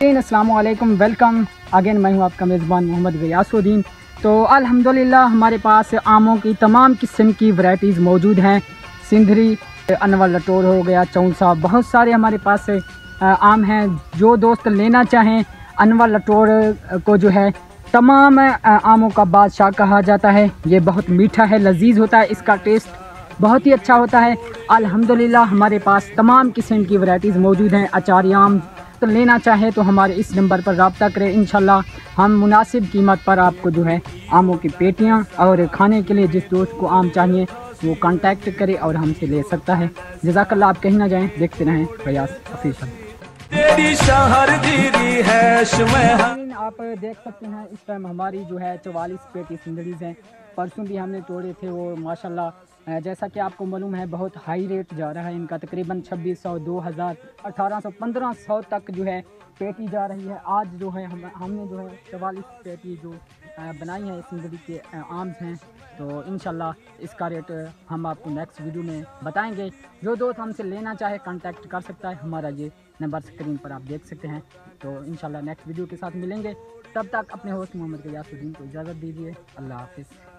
अस्सलाम वालेकुम, welcome again. मैं हूं आपका मेज़बान मोहम्मद गयासुद्दीन। तो अल्हम्दुलिल्लाह हमारे पास आमों की तमाम किस्म की वैराइटीज़ मौजूद हैं। सिंधरी, अनवर लटोर हो गया, चौंसा, बहुत सारे हमारे पास आम हैं। जो दोस्त लेना चाहें, अनवर लटोर को जो है तमाम आमों का बादशाह कहा जाता है। ये बहुत मीठा है, लजीज होता है, इसका टेस्ट बहुत ही अच्छा होता है। अल्हम्दुलिल्लाह हमारे पास तमाम किस्म की वैराइटीज़ मौजूद हैं। अचारी आम तो लेना चाहे तो हमारे इस नंबर पर रब्ता करें। इंशाल्लाह हम मुनासिब कीमत पर आपको जो है आमों की पेटियां और खाने के लिए जिस दोस्त को आम चाहिए वो कांटेक्ट करे और हमसे ले सकता है। जज़ाकल्लाह। आप कहीं ना जाएं, देखते रहें गयास ऑफिशियल। आप देख सकते हैं इस टाइम हमारी जो है 44 पेटी सिंदड़ीज़ हैं। परसों भी हमने तोड़े थे, वो माशाल्लाह जैसा कि आपको मालूम है बहुत हाई रेट जा रहा है इनका। तकरीबन 2600, 2000, 1800, 1500 तक जो है पेटी जा रही है। आज जो है हमने जो है 44 पेटी जो बनाई है सिंदड़ी के आम्स हैं। तो इंशाल्लाह इसका रेट हम आपको नेक्स्ट वीडियो में बताएंगे। जो दोस्त हमसे लेना चाहे कांटेक्ट कर सकता है। हमारा ये नंबर स्क्रीन पर आप देख सकते हैं। तो इंशाल्लाह नेक्स्ट वीडियो के साथ मिलेंगे। तब तक अपने होस्ट मोहम्मद गयासुद्दीन को इजाज़त दीजिए। अल्लाह हाफिज़।